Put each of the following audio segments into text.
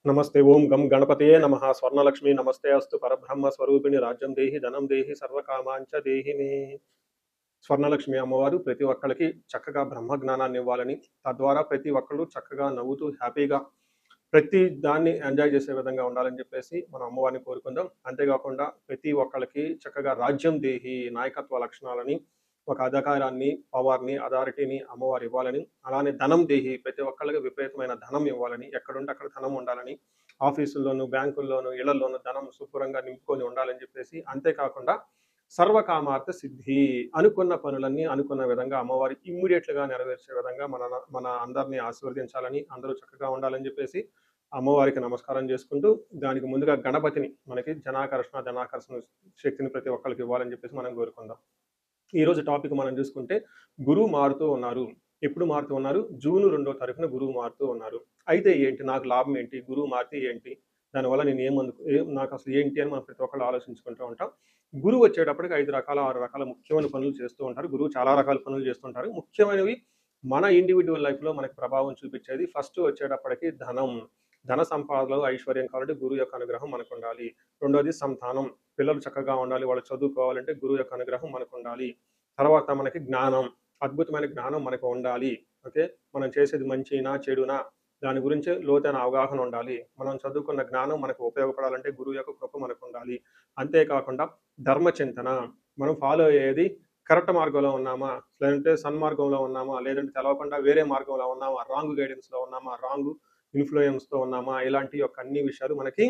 నమస్తే ఓం గం గణపతయే నమః స్వర్ణలక్ష్మి నమస్తే అస్తు పరబ్రహ్మ స్వరూపిణి రాజ్యం దేహి ధనం దేహి సర్వకామాంచ దేహి మే. స్వర్ణలక్ష్మి అమ్మవారు ప్రతి ఒక్కరికి చక్కగా బ్రహ్మ జ్ఞానాన్ని ఇవ్వాలని, తద్వారా ప్రతి ఒక్కళ్ళు చక్కగా నవ్వుతూ హ్యాపీగా ప్రతి దాన్ని ఎంజాయ్ చేసే విధంగా ఉండాలని చెప్పేసి మనం అమ్మవారిని కోరుకుందాం. అంతేకాకుండా ప్రతి ఒక్కళ్ళకి చక్కగా రాజ్యం దేహి నాయకత్వ లక్షణాలని, ఒక అధికారాన్ని, పవర్ని, అథారిటీని అమ్మవారు ఇవ్వాలని, అలానే ధనం దేహి ప్రతి ఒక్కళ్ళకి విపరీతమైన ధనం ఇవ్వాలని, ఎక్కడుంటే అక్కడ ధనం ఉండాలని, ఆఫీసుల్లోనూ బ్యాంకుల్లోనూ ఇళ్లలోనూ ధనం శుభ్రంగా నింపుకొని ఉండాలని చెప్పేసి, అంతేకాకుండా సర్వకామార్థ సిద్ధి అనుకున్న పనులన్నీ అనుకున్న విధంగా అమ్మవారి ఇమ్మీడియట్లుగా నెరవేర్చే విధంగా మన అందరినీ ఆశీర్వదించాలని, అందరూ చక్కగా ఉండాలని చెప్పేసి అమ్మవారికి నమస్కారం చేసుకుంటూ, దానికి ముందుగా గణపతిని మనకి జనాకర్షణ ధనాకర్షణ శక్తిని ప్రతి ఒక్కరికి ఇవ్వాలని చెప్పేసి మనం కోరుకుందాం. ఈరోజు టాపిక్ మనం చూసుకుంటే గురువు మారుతూ ఉన్నారు. ఎప్పుడు మారుతూ ఉన్నారు? జూన్ 2వ తారీఖున గురువు మారుతూ ఉన్నారు. అయితే ఏంటి, నాకు లాభం ఏంటి, గురువు మారితే ఏంటి, దానివల్ల నేను నాకు అసలు ఏంటి అని మనం ప్రతి ఒక్కళ్ళు ఆలోచించుకుంటూ ఉంటాం. గురువు వచ్చేటప్పటికి 5 రకాల 6 రకాల ముఖ్యమైన పనులు చేస్తూ ఉంటారు. గురువు చాలా రకాల పనులు చేస్తుంటారు. ముఖ్యమైనవి మన ఇండివిజువల్ లైఫ్లో మనకి ప్రభావం చూపించేది ఫస్ట్ వచ్చేటప్పటికి ధనం. ధన సంపాదనలో ఐశ్వర్యం కావాలంటే గురువు యొక్క అనుగ్రహం మనకు ఉండాలి. రెండోది సంతానం, పిల్లలు చక్కగా ఉండాలి, వాళ్ళు చదువుకోవాలంటే గురువు యొక్క అనుగ్రహం మనకు ఉండాలి. తర్వాత మనకి జ్ఞానం, అద్భుతమైన జ్ఞానం మనకు ఉండాలి. ఓకే, మనం చేసేది మంచినా చెడునా దాని గురించి లోతైన అవగాహన ఉండాలి. మనం చదువుకున్న జ్ఞానం మనకు ఉపయోగపడాలంటే గురువు యొక్క కృప మనకు ఉండాలి. అంతేకాకుండా ధర్మచింతన, మనం ఫాలో అయ్యేది కరెక్ట్ మార్గంలో ఉన్నామా, లేదంటే సన్మార్గంలో ఉన్నామా, లేదంటే తెలవకుండా వేరే మార్గంలో ఉన్నామా, రాంగ్ గైడెన్స్లో ఉన్నామా, రాంగ్ ఇన్ఫ్లుయెన్స్తో ఉన్నామా, ఇలాంటి యొక్క అన్ని విషయాలు మనకి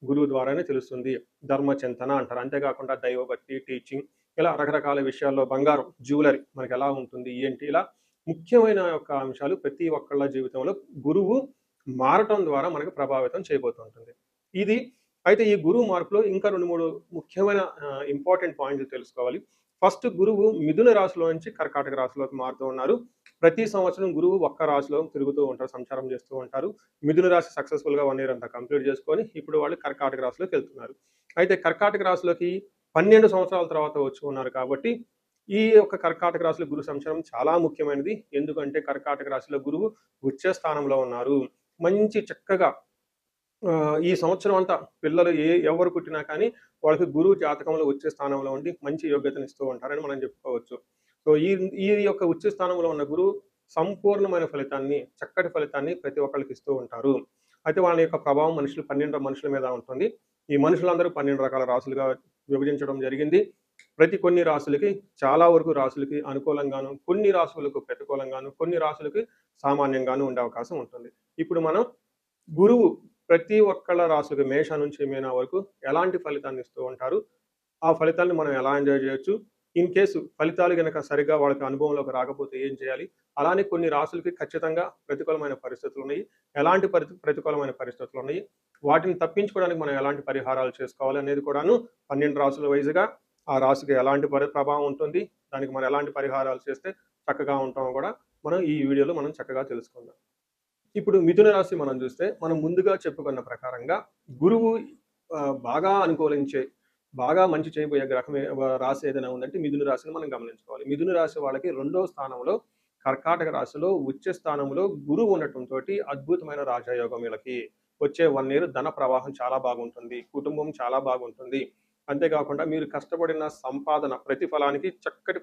గురువు ద్వారానే తెలుస్తుంది. ధర్మచింతన అంటారు. అంతేకాకుండా దైవభక్తి, టీచింగ్, ఇలా రకరకాల విషయాల్లో బంగారం, జ్యువెలరీ మనకి ఎలా ఉంటుంది ఏంటి, ఇలా ముఖ్యమైన యొక్క అంశాలు ప్రతి ఒక్కళ్ళ జీవితంలో గురువు మారటం ద్వారా మనకు ప్రభావితం చేయబోతుంటుంది. ఇది అయితే ఈ గురువు మార్పులో ఇంకా 2-3 ముఖ్యమైన ఇంపార్టెంట్ పాయింట్లు తెలుసుకోవాలి. ఫస్ట్, గురువు మిథున రాశిలో నుంచి కర్కాటక రాశిలోకి మారుతూ ఉన్నారు. ప్రతి సంవత్సరం గురువు ఒక్క రాశిలో తిరుగుతూ ఉంటారు, సంచారం చేస్తూ ఉంటారు. మిథున రాశి సక్సెస్ఫుల్గా 1 ఇయర్ అంతా కంప్లీట్ చేసుకొని ఇప్పుడు వాళ్ళు కర్కాటక రాశిలోకి వెళ్తున్నారు. అయితే కర్కాటక రాశిలోకి 12 సంవత్సరాల తర్వాత వచ్చి ఉన్నారు కాబట్టి ఈ యొక్క కర్కాటక రాశిలో గురు సంచారం చాలా ముఖ్యమైనది. ఎందుకంటే కర్కాటక రాశిలో గురువు ఉచ్చ స్థానంలో ఉన్నారు. మంచి చక్కగా ఈ సంవత్సరం అంతా పిల్లలు ఎవరు పుట్టినా కానీ వాళ్ళకి గురువు జాతకంలో ఉచ్చ స్థానంలో ఉండి మంచి యోగ్యతను ఇస్తూ ఉంటారని మనం చెప్పుకోవచ్చు. సో ఈ ఈ యొక్క ఉచ్చ స్థానంలో ఉన్న గురువు సంపూర్ణమైన ఫలితాన్ని, చక్కటి ఫలితాన్ని ప్రతి ఒక్కరికి ఇస్తూ ఉంటారు. అయితే వాళ్ళ యొక్క ప్రభావం 12 మనుషుల మీద ఉంటుంది. ఈ మనుషులందరూ 12 రకాల రాశులుగా విభజించడం జరిగింది. కొన్ని రాశులకి, చాలా వరకు రాశులకి అనుకూలంగాను, కొన్ని రాశులకు ప్రతికూలంగాను, కొన్ని రాశులకి సామాన్యంగాను ఉండే అవకాశం ఉంటుంది. ఇప్పుడు మనం గురువు ప్రతి ఒక్కళ్ళ రాశులకి మేష నుంచి మీన వరకు ఎలాంటి ఫలితాన్ని ఇస్తూ ఉంటారు, ఆ ఫలితాన్ని మనం ఎలా ఎంజాయ్ చేయొచ్చు, ఇన్ కేసు ఫలితాలు గనక సరిగ్గా వాళ్ళకి అనుభవంలోకి రాకపోతే ఏం చేయాలి, అలానే కొన్ని రాశులకి ఖచ్చితంగా ప్రతికూలమైన పరిస్థితులు ఉన్నాయి, ఎలాంటి ప్రతికూలమైన పరిస్థితులు ఉన్నాయి, వాటిని తప్పించుకోవడానికి మనం ఎలాంటి పరిహారాలు చేసుకోవాలి అనేది కూడాను 12 రాశుల వైజ్గా ఆ రాశికి ఎలాంటి ప్రభావం ఉంటుంది, దానికి మనం ఎలాంటి పరిహారాలు చేస్తే చక్కగా ఉంటామో కూడా మనం ఈ వీడియోలో మనం చక్కగా తెలుసుకుందాం. ఇప్పుడు మిథున రాశి మనం చూస్తే, మనం ముందుగా చెప్పుకున్న ప్రకారంగా గురువు బాగా అనుకూలించే, బాగా మంచి చేయబోయే గ్రహం రాశి ఏదైనా ఉందంటే మిథున రాశిని మనం గమనించుకోవాలి. మిథున రాశి వాళ్ళకి 2వ స్థానంలో కర్కాటక రాశిలో ఉచ్చ స్థానంలో గురువు ఉండటంతో అద్భుతమైన రాజయోగం వీళ్ళకి. వచ్చే 1 ఇయర్ ధన ప్రవాహం చాలా బాగుంటుంది, కుటుంబం చాలా బాగుంటుంది. అంతేకాకుండా మీరు కష్టపడిన సంపాదన ప్రతిఫలానికి చక్కటి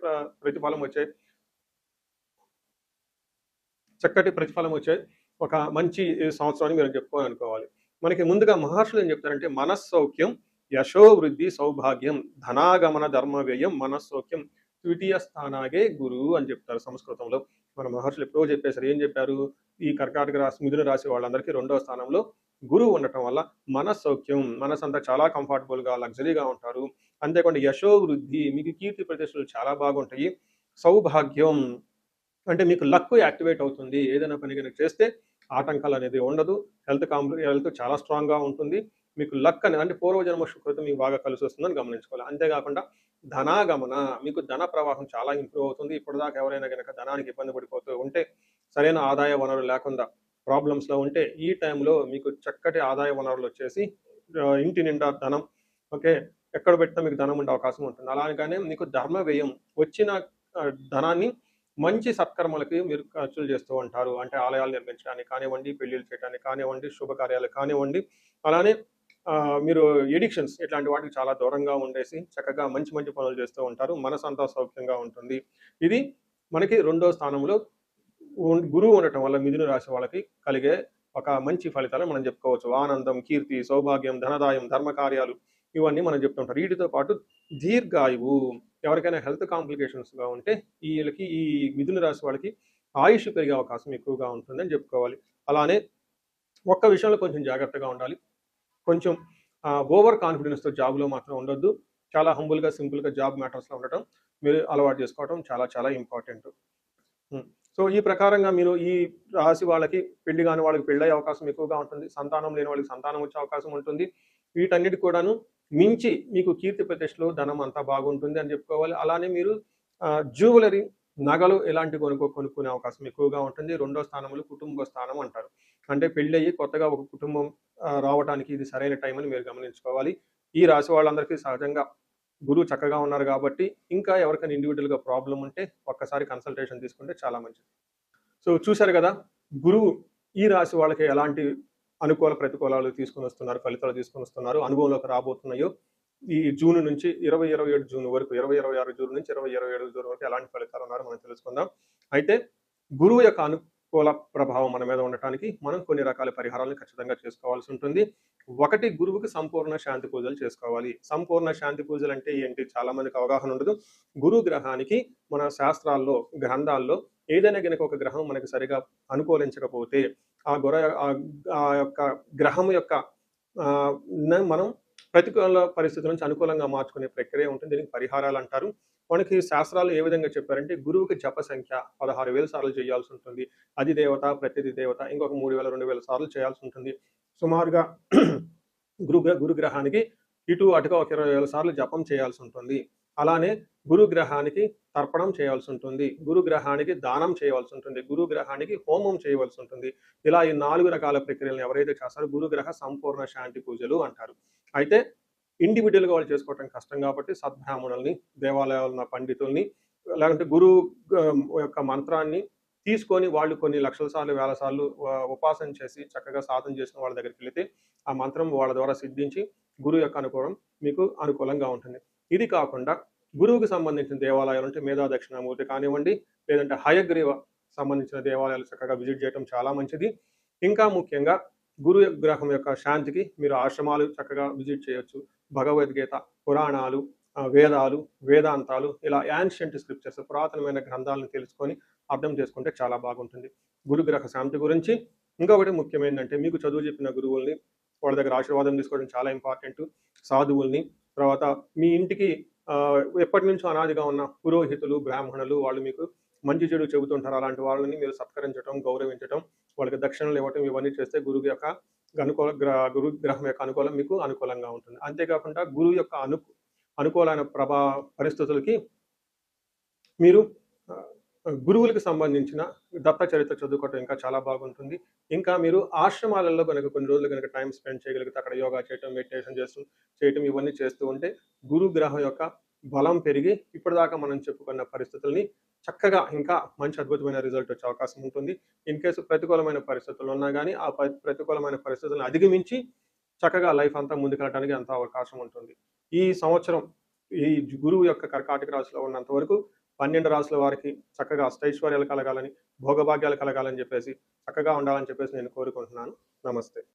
ప్రతిఫలం వచ్చే ఒక మంచి సంవత్సరం అని మీరు చెప్పుకొని అనుకోవాలి. మనకి ముందుగా మహర్షులు ఏం చెప్తారంటే, మనస్సౌఖ్యం, యశోవృద్ధి, సౌభాగ్యం, ధనాగమన, ధర్మ వ్యయం, మనస్సౌఖ్యం, ద్వితీయ స్థానాగే గురువు అని చెప్తారు సంస్కృతంలో. మన మహర్షులు ఎప్పుడో చెప్పేశారు. ఏం చెప్పారు? ఈ కర్కాటక రాశి, మిథున రాశి వాళ్ళందరికీ 2వ స్థానంలో గురువు ఉండటం వల్ల మనస్సౌఖ్యం, మనసంతా చాలా కంఫర్టబుల్గా లగ్జరీగా ఉంటారు. అంతేకాకుండా యశోవృద్ధి, మీకు కీర్తి ప్రతిష్టలు చాలా బాగుంటాయి. సౌభాగ్యం అంటే మీకు లక్ యాక్టివేట్ అవుతుంది. ఏదైనా పని కనుక చేస్తే ఆటంకాలు అనేది ఉండదు. హెల్త్ చాలా స్ట్రాంగ్‌గా ఉంటుంది. మీకు లక్ అనేది అంటే పూర్వజన్మ సుకృతం మీకు బాగా కలిసి వస్తుందని గమనించుకోవాలి. అంతేకాకుండా ధనాగమన, మీకు ధన ప్రవాహం చాలా ఇంప్రూవ్ అవుతుంది. ఇప్పటిదాకా ఎవరైనా గనక ధనానికి ఇబ్బంది పడిపోతూ ఉంటే, సరైన ఆదాయ వనరు లేకుండా ప్రాబ్లమ్స్‌లో ఉంటే, ఈ టైంలో మీకు చక్కటి ఆదాయ వనరులు వచ్చేసి ఇంటి నిండా ధనం, ఓకే, ఎక్కడ పెట్టినా మీకు ధనం ఉండే అవకాశం ఉంటుంది. అలాగనే మీకు ధర్మ వ్యయం, వచ్చిన ధనాన్ని మంచి సత్కర్మలకి మీరు ఖర్చులు చేస్తూ ఉంటారు. అంటే ఆలయాలు నిర్మించడానికి కానివ్వండి, పెళ్ళిళ్ళు చేయడానికి కానివ్వండి, శుభకార్యాలు కానివ్వండి, అలానే మీరు ఎడిక్షన్స్ ఇట్లాంటి వాటికి చాలా దూరంగా ఉండేసి చక్కగా మంచి మంచి పనులు చేస్తూ ఉంటారు. మనసంతా సౌఖ్యంగా ఉంటుంది. ఇది మనకి రెండో స్థానంలో గురువు ఉండటం వల్ల మిథున రాశి వాళ్ళకి కలిగే ఒక మంచి ఫలితాలు మనం చెప్పుకోవచ్చు. ఆనందం, కీర్తి, సౌభాగ్యం, ధనదాయం, ధర్మకార్యాలు ఇవన్నీ మనం చెప్తుంటారు. వీటితో పాటు దీర్ఘాయువు, ఎవరికైనా హెల్త్ కాంప్లికేషన్స్‌గా ఉంటే ఈళ్ళకి ఈ మిథున రాశి వాళ్ళకి ఆయుష్ పెరిగే అవకాశం ఎక్కువగా ఉంటుందని చెప్పుకోవాలి. అలానే ఒక్క విషయంలో కొంచెం జాగ్రత్తగా ఉండాలి. కొంచెం ఓవర్ కాన్ఫిడెన్స్‌తో జాబ్‌లో మాత్రం ఉండొద్దు. చాలా హంబుల్‌గా, సింపుల్‌గా జాబ్ మ్యాటర్స్‌లో ఉండటం మీరు అలవాటు చేసుకోవటం చాలా చాలా ఇంపార్టెంట్. హ్మ్. సో, ఈ ప్రకారంగా మీరు ఈ రాశి వాళ్ళకి పెళ్లి గాని వాళ్ళకి పెళ్ళయ్యే అవకాశం ఎక్కువగా ఉంటుంది. సంతానం లేని వాళ్ళకి సంతానం వచ్చే అవకాశం ఉంటుంది. వీటన్నిటి కూడాను మించి మీకు కీర్తి ప్రతిష్టలు, ధనం అంతా బాగుంటుంది అని చెప్పుకోవాలి. అలానే మీరు జ్యువెలరీ, నగలు ఇలాంటివి కొనుక్కునే అవకాశం ఎక్కువగా ఉంటుంది. రెండో స్థానంలో కుటుంబ స్థానం అంటారు. అంటే పెళ్ళయ్యి కొత్తగా ఒక కుటుంబం రావటానికి ఇది సరైన టైం అని మీరు గమనించుకోవాలి. ఈ రాశి వాళ్ళందరికీ సహజంగా గురువు చక్కగా ఉన్నారు గాబట్టి, ఇంకా ఎవరికైనా ఇండివిడ్యువల్‌గా ప్రాబ్లమ్ ఉంటే ఒక్కసారి కన్సల్టేషన్ తీసుకుంటే చాలా మంచిది. సో, చూసారు గదా! గురువు ఈ రాశి వాళ్ళకి ఎలాంటి అనుకూల, ప్రతికూలాలు తీసుకొనొస్తున్నారు, ఫలితాలు తీసుకొనొస్తున్నారు, అనుభవంలోకి రాబోతున్నాయో, ఈ జూన్ నుంచి 2027 జూన్ వరకు, 2026 జూన్ నుంచి 2027 జూన్ వరకు ఎలాంటి ఫలితాలున్నారో మనం తెలుసుకుందాం. అయితే గురువు యొక్క అనుకూల ప్రభావం మన మీద ఉండటానికి మనం కొన్ని రకాల పరిహారాలను ఖచ్చితంగా చేసుకోవాల్సి ఉంటుంది. ఒకటి, గురువుకి సంపూర్ణ శాంతి పూజలు చేసుకోవాలి. సంపూర్ణ శాంతి పూజలంటే ఏంటి? చాలా మందికి అవగాహన ఉండదు. గురు గ్రహానికి మన శాస్త్రాల్లో, గ్రంథాల్లో ఏదైనా గనక ఒక గ్రహం మనకి సరిగా అనుకూలించకపోతే, ఆ గుర ఆహ్, ఆ యొక్క గ్రహం యొక్క ఆహ్, మనం ప్రతికూల పరిస్థితుల నుంచి అనుకూలంగా మార్చుకునే ప్రక్రియ ఉంటుంది. దీనికి పరిహారాలంటారు. మనకి శాస్త్రాలు ఏ విధంగా చెప్పారంటే, గురువుకి జప సంఖ్య 16,000 సార్లు చేయాల్సుంటుంది. అధిదేవత, ప్రత్యధిదేవత ఇంకొక 3,000, 2,000 సార్లు చేయాల్సుంటుంది. సుమారుగా గురుగ్రహానికి ఇటు అటుగా ఒక 20,000 సార్లు జపం చేయాల్సుంటుంది. అలానే గురుగ్రహానికి తర్పణం చేయాల్సుంటుంది. గురుగ్రహానికి దానం చేయవలసుంటుంది. గురుగ్రహానికి హోమం చేయవలసుంటుంది. ఇలా ఈ 4 రకాల ప్రక్రియలను ఎవరైతే చేస్తారో గురుగ్రహ సంపూర్ణ శాంతి పూజలు అంటారు. అయితే ఇండివిడ్యువల్‌గా వాళ్ళు చేసుకోవటం కష్టం కాబట్టి సద్బ్రాహ్మణుల్ని, దేవాలయాల్లో ఉన్న పండితుల్ని, లేదంటే గురువు యొక్క మంత్రాన్ని తీసుకొని వాళ్ళు కొన్ని లక్షల సార్లు, వేల సార్లు ఉపాసన చేసి చక్కగా సాధన చేసిన వాళ్ళ దగ్గరికెళ్తే ఆ మంత్రం వాళ్ళ ద్వారా సిద్ధించి గురువు యొక్క అనుకూలం మీకు అనుకూలంగా ఉంటుంది. ఇది కాకుండా గురువుకి సంబంధించిన దేవాలయాలు అంటే మేధా దక్షిణామూర్తి కానివ్వండి, లేదంటే హయగ్రీవ సంబంధించిన దేవాలయాలు చక్కగా విజిట్ చేయడం చాలా మంచిది. ఇంకా ముఖ్యంగా గురు గ్రహం యొక్క శాంతికి మీరు ఆశ్రమాలు చక్కగా విజిట్ చేయొచ్చు. భగవద్గీత, పురాణాలు, వేదాలు, వేదాంతాలు ఇలా యాన్షియంట్ స్క్రిప్చర్స్ పురాతనమైన గ్రంథాలను తెలుసుకొని అర్థం చేసుకుంటే చాలా బాగుంటుంది. గురుగ్రహ శాంతి గురించి ఇంకొకటి ముఖ్యమైనదంటే మీకు చదువు చెప్పిన గురువుల్ని వాళ్ళ దగ్గర ఆశీర్వాదం తీసుకోవడం చాలా ఇంపార్టెంట్. సాధువుల్ని, తర్వాత మీ ఇంటికి ఎప్పటినుంచో అనాదిగా ఉన్న పురోహితులు, బ్రాహ్మణులు వాళ్ళు మీకు మంచి చెడు చెబుతుంటారు. అలాంటి వాళ్ళని మీరు సత్కరించటం, గౌరవించటం, వాళ్ళకి దక్షిణలు ఇవ్వటం ఇవన్నీ చేస్తే గురువు యొక్క గురు గ్రహం యొక్క అనుకూలం మీకు అనుకూలంగా ఉంటుంది. అంతేకాకుండా గురువు యొక్క అనుకూలమైన పరిస్థితులకి మీరు గురువులకు సంబంధించిన దత్త చరిత్ర చదువుకోవటం ఇంకా చాలా బాగుంటుంది. ఇంకా మీరు ఆశ్రమాలలో గనక కొన్ని రోజులు గనక టైమ్ స్పెండ్ చేయగలిగితే అక్కడ యోగా చేయటం, మెడిటేషన్ చేయటం ఇవన్నీ చేస్తూ ఉంటే గురు గ్రహం యొక్క బలం పెరిగి ఇప్పటిదాకా మనం చెప్పుకున్న పరిస్థితుల్ని చక్కగా ఇంకా మంచి అద్భుతమైన రిజల్ట్ వచ్చే అవకాశం ఉంటుంది. ఇన్ కేస్ ప్రతికూలమైన పరిస్థితులు ఉన్నా గానీ, ఆ ప్రతికూలమైన పరిస్థితులను అధిగమించి చక్కగా లైఫ్ అంతా ముందుకెళ్ళడానికి అంత అవకాశం ఉంటుంది. ఈ సంవత్సరం ఈ గురువు యొక్క కర్కాటక రాశిలో ఉన్నంత వరకు 12 రాసుల వారికి చక్కగా అష్టైశ్వర్యాలు కలగాలని, భోగభాగ్యాలు కలగాలని చెప్పేసి, చక్కగా ఉండాలని చెప్పేసి నేను కోరుకుంటున్నాను. నమస్తే.